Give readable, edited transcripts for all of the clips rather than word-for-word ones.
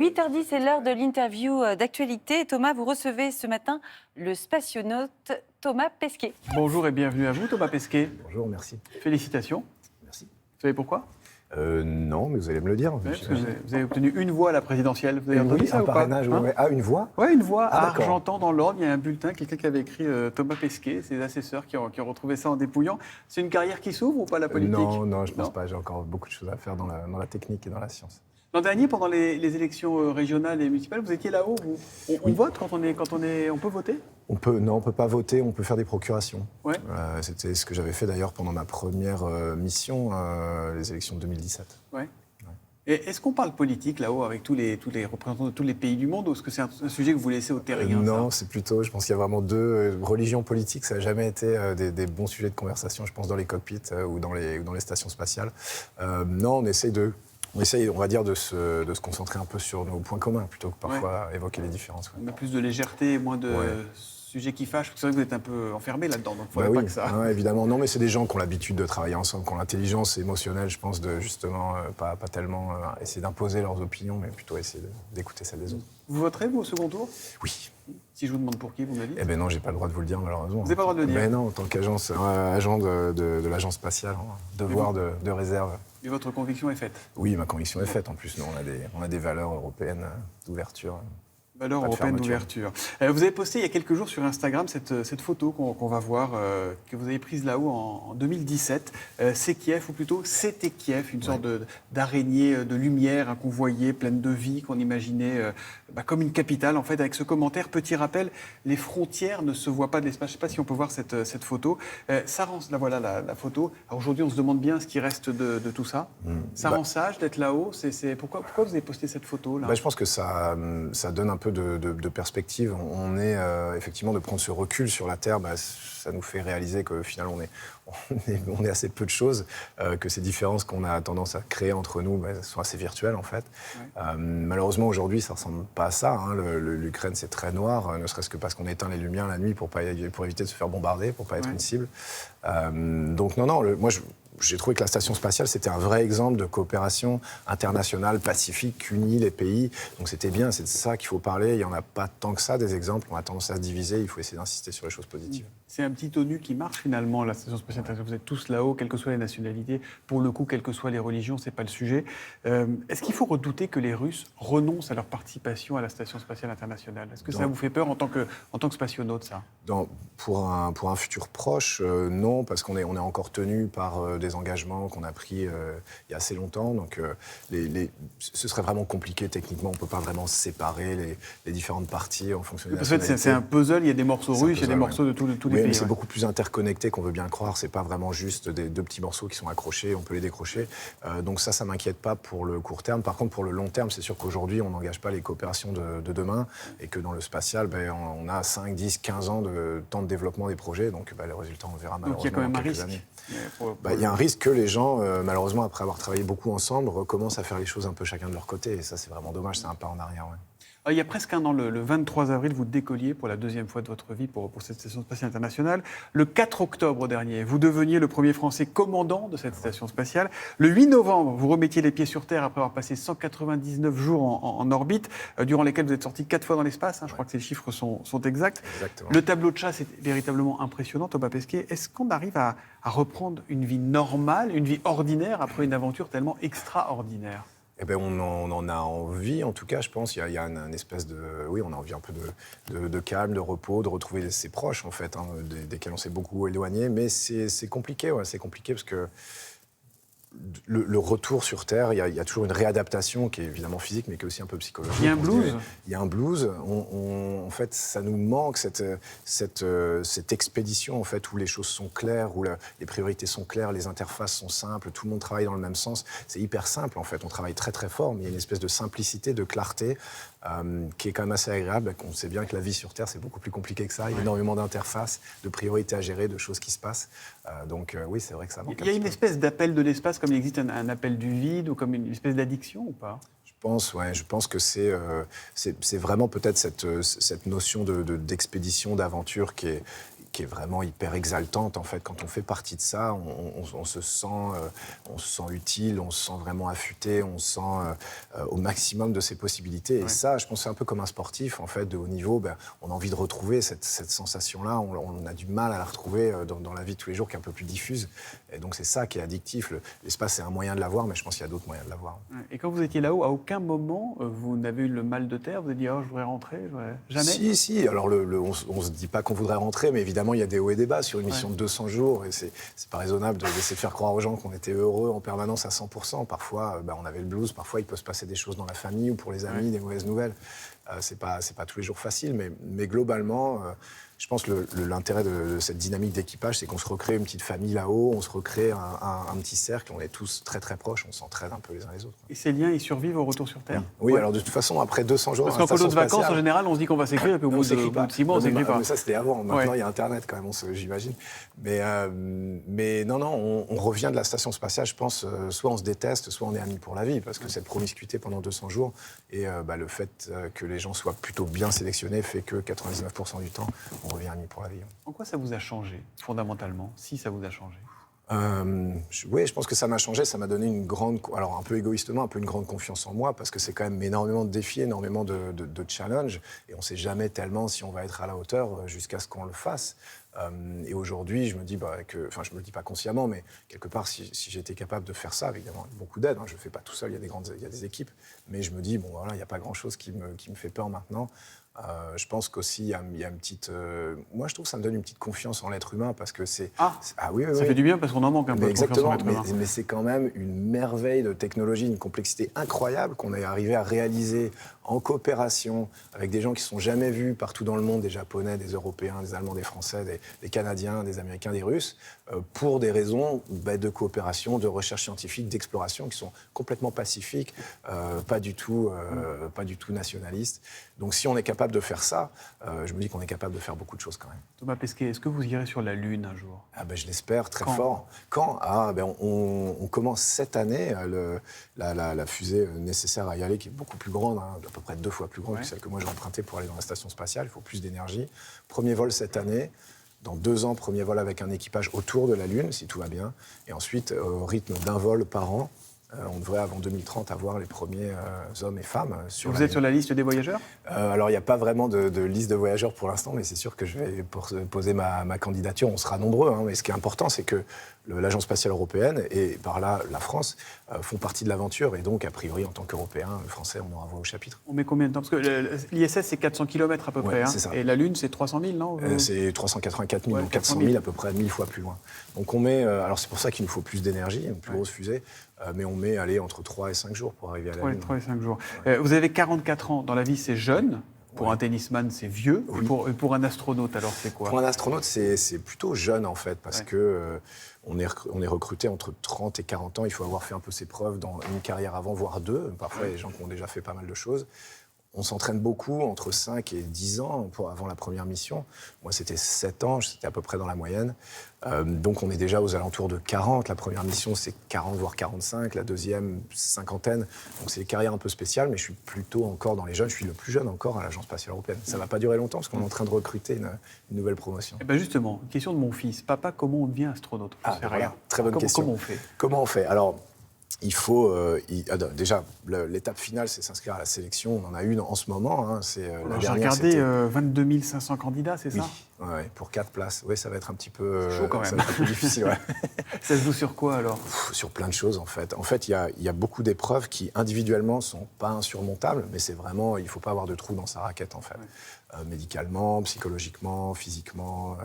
8h10, c'est l'heure de l'interview d'actualité. Thomas, vous recevez ce matin le spationaute Thomas Pesquet. Bonjour et bienvenue à vous, Thomas Pesquet. Bonjour, merci. Félicitations. Merci. Vous savez pourquoi? Non, mais vous allez me le dire. Parce que vous avez obtenu une voix à la présidentielle. Vous avez entendu Oui, ça un ou pas parrainage. Ouais. Ah, une voix? Oui, une voix à d'accord. Argentan dans l'Orne. Il y a un bulletin, quelqu'un qui avait écrit Thomas Pesquet, ses assesseurs qui ont retrouvé ça en dépouillant. C'est une carrière qui s'ouvre ou pas, la politique? Non, je ne pense pas. J'ai encore beaucoup de choses à faire dans la technique et dans la science. L'an dernier, pendant les élections régionales et municipales, vous étiez là-haut. On vote quand on peut voter? On peut pas voter, on peut faire des procurations. Ouais. C'était ce que j'avais fait d'ailleurs pendant ma première mission, les élections de 2017. Ouais. Et est-ce qu'on parle politique là-haut avec tous les représentants de tous les pays du monde, ou est-ce que c'est un sujet que vous laissez aux terriens? Non, c'est plutôt, je pense qu'il y a vraiment deux religions politiques. Ça n'a jamais été des bons sujets de conversation, je pense, dans les cockpits ou dans les stations spatiales. Non, on essaye, on va dire, de se concentrer un peu sur nos points communs, plutôt que parfois évoquer les différences. On a plus de légèreté, moins de sujets qui fâchent. C'est vrai que vous êtes un peu enfermé là-dedans, donc il ne faudrait pas que ça... Ouais, évidemment. Non, mais c'est des gens qui ont l'habitude de travailler ensemble, qui ont l'intelligence émotionnelle, je pense, de justement, pas tellement essayer d'imposer leurs opinions, mais plutôt essayer d'écouter celles des autres. Vous voterez, vous, au second tour? Oui. Si je vous demande pour qui, vous me dites? Eh bien non, j'ai pas le droit de vous le dire, malheureusement. Vous n'avez pas le droit de le dire? Mais non, en tant qu'agent de l'agence spatiale, devoir de réserve. Et votre conviction est faite? Oui, ma conviction est faite. En plus, nous, on a des valeurs européennes d'ouverture. Valeurs européennes d'ouverture. Vous avez posté il y a quelques jours sur Instagram cette photo qu'on va voir, que vous avez prise là-haut en 2017. C'est Kiev, ou plutôt c'était Kiev, une sorte d'araignée de lumière qu'on voyait, pleine de vie, qu'on imaginait comme une capitale, en fait, avec ce commentaire. Petit rappel, les frontières ne se voient pas de l'espace. Je ne sais pas si on peut voir cette photo. Là, voilà la photo. Alors aujourd'hui, on se demande bien ce qui reste de tout ça. Ça rend sage d'être là-haut. Pourquoi vous avez posté cette photo-là? Je pense que ça donne un peu de perspective. On est effectivement, de prendre ce recul sur la Terre, ça nous fait réaliser qu'au final on est assez peu de choses, que ces différences qu'on a tendance à créer entre nous sont assez virtuelles en fait. Ouais. Malheureusement aujourd'hui ça ressemble pas à ça. L'Ukraine c'est très noir, ne serait-ce que parce qu'on éteint les lumières la nuit pour éviter de se faire bombarder, pour pas être une cible. Donc moi j'ai trouvé que la station spatiale, c'était un vrai exemple de coopération internationale, pacifique, qui unit les pays. Donc c'était bien, c'est de ça qu'il faut parler. Il n'y en a pas tant que ça, des exemples. On a tendance à se diviser, il faut essayer d'insister sur les choses positives. C'est un petit ONU qui marche finalement, la station spatiale internationale. Vous êtes tous là-haut, quelles que soient les nationalités. Pour le coup, quelles que soient les religions, ce n'est pas le sujet. Est-ce qu'il faut redouter que les Russes renoncent à leur participation à la station spatiale internationale? Est-ce que ça vous fait peur en tant que spationaute, ça? Pour un futur proche, non, parce qu'on est encore tenu par des engagements qu'on a pris il y a assez longtemps. Donc ce serait vraiment compliqué techniquement. On ne peut pas vraiment séparer les différentes parties en fonction des nationalités. En fait, c'est un puzzle. Il y a des morceaux russes, il y a des morceaux de tous les pays. Mais c'est beaucoup plus interconnecté qu'on veut bien le croire. C'est pas vraiment juste des deux petits morceaux qui sont accrochés, on peut les décrocher. Donc ça m'inquiète pas pour le court terme. Par contre, pour le long terme, c'est sûr qu'aujourd'hui, on n'engage pas les coopérations de demain et que dans le spatial, on a 5, 10, 15 ans de temps de développement des projets. Donc les résultats, on verra malheureusement. Donc il y a quand même dans un quelques risque. Années. Il y a un risque que les gens, malheureusement, après avoir travaillé beaucoup ensemble, recommencent à faire les choses un peu chacun de leur côté. Et ça, c'est vraiment dommage, c'est un pas en arrière. Ouais. Il y a presque un an, le 23 avril, vous décolliez pour la deuxième fois de votre vie pour cette station spatiale internationale. Le 4 octobre dernier, vous deveniez le premier Français commandant de cette station spatiale. Le 8 novembre, vous remettiez les pieds sur Terre après avoir passé 199 jours en orbite, durant lesquels vous êtes sorti 4 fois dans l'espace. Je crois que ces chiffres sont exacts. Exactement. Le tableau de chasse est véritablement impressionnant, Thomas Pesquet. Est-ce qu'on arrive à reprendre une vie normale, une vie ordinaire, après une aventure tellement extraordinaire? On en a envie, en tout cas, je pense. Il y a une espèce de... Oui, on a envie un peu de calme, de repos, de retrouver ses proches, en fait, desquels on s'est beaucoup éloigné. Mais c'est compliqué, c'est compliqué parce que le retour sur Terre, il y a toujours une réadaptation qui est évidemment physique, mais qui est aussi un peu psychologique. Il y a un blues. Il y a un blues. En fait, ça nous manque, cette expédition, en fait, où les choses sont claires, où les priorités sont claires, les interfaces sont simples, tout le monde travaille dans le même sens. C'est hyper simple, en fait. On travaille très, très fort, mais il y a une espèce de simplicité, de clarté, qui est quand même assez agréable. On sait bien que la vie sur Terre, c'est beaucoup plus compliqué que ça. Il y a énormément d'interfaces, de priorités à gérer, de choses qui se passent. Donc oui, c'est vrai que ça manque. Il y a une espèce d'appel de l'espace, comme il existe un appel du vide, ou comme une espèce d'addiction, ou pas? Je pense que c'est vraiment peut-être cette notion d'expédition, d'aventure qui est qui est vraiment hyper exaltante. En fait, quand on fait partie de ça, on se sent utile, on se sent vraiment affûté, on se sent au maximum de ses possibilités. Et ça, je pense que c'est un peu comme un sportif, en fait, de haut niveau. On a envie de retrouver cette sensation-là. On a du mal à la retrouver dans la vie de tous les jours, qui est un peu plus diffuse. Et donc, c'est ça qui est addictif. L'espace, c'est un moyen de l'avoir, mais je pense qu'il y a d'autres moyens de l'avoir. Et quand vous étiez là-haut, à aucun moment, vous n'avez eu le mal de terre? Vous avez dit, oh, je voudrais rentrer? Jamais? Si. Alors, on ne se dit pas qu'on voudrait rentrer, mais évidemment, il y a des hauts et des bas sur une mission de 200 jours. Et c'est pas raisonnable d'essayer de faire croire aux gens qu'on était heureux en permanence à 100%. Parfois, on avait le blues. Parfois, il peut se passer des choses dans la famille ou pour les amis, des mauvaises nouvelles. C'est pas tous les jours facile, mais globalement, je pense que l'intérêt de cette dynamique d'équipage, c'est qu'on se recrée une petite famille là-haut, on se recrée un petit cercle, on est tous très très proches, on s'entraide un peu les uns les autres. Et ces liens, ils survivent au retour sur Terre? Oui, alors de toute façon, après 200 jours... Parce qu'en colo de vacances, en général, on se dit qu'on va s'écrire, et puis au bout de 6 mois, on ne s'écrit pas. Mais ça, c'était avant. Maintenant, il y a Internet, quand même, j'imagine. Mais non, on revient de la station spatiale, je pense, soit on se déteste, soit on est amis pour la vie, parce que cette promiscuité pendant 200 jours, et le fait que les gens soient plutôt bien sélectionnés fait que 99% du temps, on revient amis pour la vie. En quoi ça vous a changé, fondamentalement, si ça vous a changé? Oui, je pense que ça m'a changé, ça m'a donné une grande, alors un peu égoïstement, un peu une grande confiance en moi, parce que c'est quand même énormément de défis, énormément de challenges, et on ne sait jamais tellement si on va être à la hauteur jusqu'à ce qu'on le fasse. Et aujourd'hui, je me dis, je me le dis pas consciemment, mais quelque part, si j'étais capable de faire ça, évidemment, avec beaucoup d'aide, je le fais pas tout seul, il y a des équipes, mais je me dis, il n'y a pas grand-chose qui me fait peur maintenant. Je pense qu'aussi, il y a une petite... moi, je trouve que ça me donne une petite confiance en l'être humain, parce que c'est... Oui, ça fait du bien, parce qu'on en manque un peu de confiance en l'être humain. Mais c'est quand même une merveille de technologie, une complexité incroyable qu'on est arrivé à réaliser en coopération avec des gens qui ne sont jamais vus partout dans le monde, des Japonais, des Européens, des Allemands, des Français, des Canadiens, des Américains, des Russes, pour des raisons de coopération, de recherche scientifique, d'exploration, qui sont complètement pacifiques, pas du tout nationalistes. Donc si on est capable de faire ça, je me dis qu'on est capable de faire beaucoup de choses quand même. Thomas Pesquet, est-ce que vous irez sur la Lune un jour? Je l'espère très fort. Quand on commence cette année la fusée nécessaire à y aller, qui est beaucoup plus grande, à peu près 2 fois plus grande que celle que moi j'ai empruntée pour aller dans la station spatiale. Il faut plus d'énergie. Premier vol cette année. Dans 2 ans, premier vol avec un équipage autour de la Lune, si tout va bien. Et ensuite, au rythme d'un vol par an, on devrait, avant 2030, avoir les premiers hommes et femmes sur la Lune. Vous êtes sur la liste des voyageurs? Alors, il n'y a pas vraiment de liste de voyageurs pour l'instant, mais c'est sûr que je vais poser ma candidature. On sera nombreux, mais ce qui est important, c'est que l'Agence spatiale européenne et par là la France font partie de l'aventure. Et donc, a priori, en tant qu'Européens, Français, on aura voix au chapitre. On met combien de temps? Parce que l'ISS, c'est 400 km à peu près. C'est ça. Et la Lune, c'est 300 000, non? C'est 384 000, donc 400 000 à peu près, 1000 fois plus loin. Donc on met... alors c'est pour ça qu'il nous faut plus d'énergie, une plus grosse fusée, mais on met entre 3 et 5 jours pour arriver à la Lune. 3 et 5 jours. Vous avez 44 ans. Dans la vie, c'est jeune. Pour un tennisman, c'est vieux. Oui. Et pour un astronaute, alors, c'est quoi? Pour un astronaute, c'est plutôt jeune, en fait, parce que on est recruté entre 30 et 40 ans. Il faut avoir fait un peu ses preuves dans une carrière avant, voire 2. Parfois, il y a des gens qui ont déjà fait pas mal de choses. On s'entraîne beaucoup, entre 5 et 10 ans avant la première mission. Moi, c'était 7 ans, c'était à peu près dans la moyenne. Donc, on est déjà aux alentours de 40. La première mission, c'est 40, voire 45. La deuxième, 50. Donc, c'est des carrières un peu spéciales, mais je suis plutôt encore dans les jeunes. Je suis le plus jeune encore à l'Agence spatiale européenne. Ça ne va pas durer longtemps, parce qu'on est en train de recruter une nouvelle promotion. Justement, question de mon fils. Papa, comment on devient astronaute? Voilà, très bonne question. Comment on fait? Alors, il faut... déjà, l'étape finale, c'est s'inscrire à la sélection. On en a une en ce moment. J'ai regardé 22 500 candidats, c'est ça? Oui, pour 4 places. Oui, ça va être un petit peu... chaud quand même. Ça va être un peu difficile, ouais. Ça se joue sur quoi, alors? Sur plein de choses, en fait. En fait, il y a beaucoup d'épreuves qui, individuellement, ne sont pas insurmontables, mais c'est vraiment... Il ne faut pas avoir de trou dans sa raquette, en fait. Médicalement, psychologiquement, physiquement,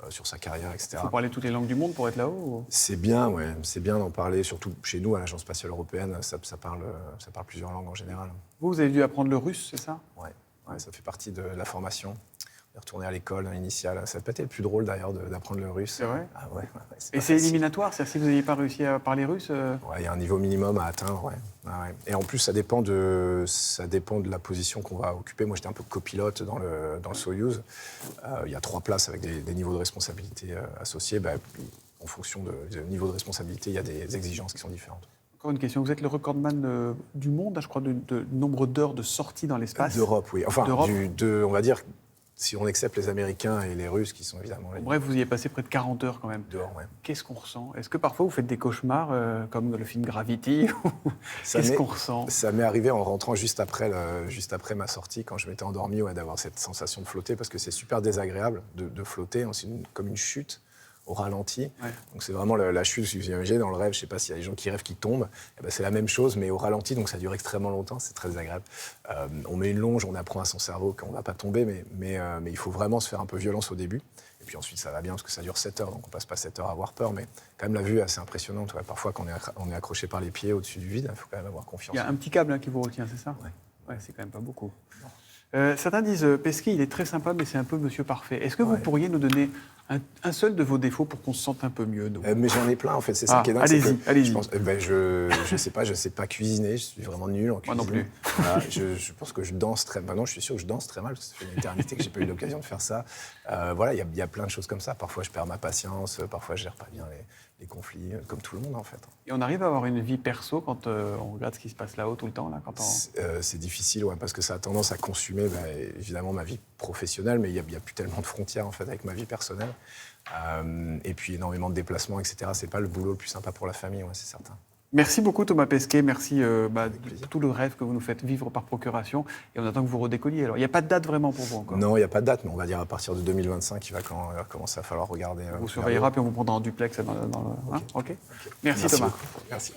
sur sa carrière, etc. Il faut parler toutes les langues du monde pour être là-haut? C'est bien, ouais. C'est bien d'en parler, surtout chez nous, à l'Agence spatiale européenne. Ça parle plusieurs langues en général. Vous avez dû apprendre le russe, c'est ça? Ouais, ça fait partie de la formation. Retourner à l'école initiale. Ça a peut-être été le plus drôle, d'ailleurs, d'apprendre le russe. C'est vrai? Ouais, et c'est éliminatoire? C'est-à-dire si vous n'aviez pas réussi à parler russe? Il y a un niveau minimum à atteindre, ouais. Et en plus, ça dépend de la position qu'on va occuper. Moi, j'étais un peu copilote dans le Soyouz. Il y a 3 places avec des niveaux de responsabilité associés. En fonction du niveau de responsabilité, il y a des exigences qui sont différentes. Encore une question. Vous êtes le recordman du monde, je crois, de nombre d'heures de sortie dans l'espace? D'Europe, oui. Enfin, on va dire... Si on accepte les Américains et les Russes, qui sont évidemment les Bref, vous y avez passé près de 40 heures quand même. dehors, ouais. Qu'est-ce qu'on ressent? Est-ce que parfois vous faites des cauchemars, comme le film Gravity? Qu'est-ce qu'on ressent? Ça m'est arrivé en rentrant juste après ma sortie, quand je m'étais endormi, d'avoir cette sensation de flotter, parce que c'est super désagréable de flotter, hein, comme une chute au ralenti. Ouais. Donc c'est vraiment la chute, si vous imaginez, dans le rêve, je ne sais pas s'il y a des gens qui rêvent qui tombent, eh ben c'est la même chose, mais au ralenti, donc ça dure extrêmement longtemps, c'est très désagréable. On met une longe, on apprend à son cerveau qu'on ne va pas tomber, mais il faut vraiment se faire un peu violence au début. Et puis ensuite, ça va bien, parce que ça dure 7 heures, donc on passe pas 7 heures à avoir peur, mais quand même la vue est assez impressionnante. Ouais. Parfois, quand on est accroché par les pieds au-dessus du vide, il faut quand même avoir confiance. il y a un petit câble qui vous retient, c'est ça? Ouais. Ouais, c'est quand même pas beaucoup. Certains disent Pesquet, il est très sympa, mais c'est un peu monsieur parfait. Est-ce que vous pourriez nous donner un seul de vos défauts pour qu'on se sente un peu mieux, nous? Mais j'en ai plein, en fait. C'est ça qui est dingue. Allez-y. Je sais pas cuisiner. Je suis vraiment nul en cuisine. Moi non plus. Voilà, je pense que je danse très mal. Maintenant, je suis sûr que je danse très mal, parce que ça fait une éternité que j'ai pas eu l'occasion de faire ça. Voilà, il y a plein de choses comme ça. Parfois, je perds ma patience. Parfois, je gère pas bien les conflits, comme tout le monde, en fait. Et on arrive à avoir une vie perso quand on regarde ce qui se passe là-haut tout le temps, là, C'est difficile, parce que ça a tendance à consumer, évidemment, ma vie professionnelle, mais il y a plus tellement de frontières, en fait, avec ma vie personnelle. Et puis énormément de déplacements, etc. C'est pas le boulot le plus sympa pour la famille, c'est certain. Merci beaucoup Thomas Pesquet, merci de tout le rêve que vous nous faites vivre par procuration, et on attend que vous redécolliez. Alors il n'y a pas de date vraiment pour vous encore? Non, il n'y a pas de date, mais on va dire à partir de 2025, il va commencer à falloir regarder. On vous surveillera, puis on vous prendra en duplex dans le... Ok. OK. Merci Thomas. Beaucoup. Merci.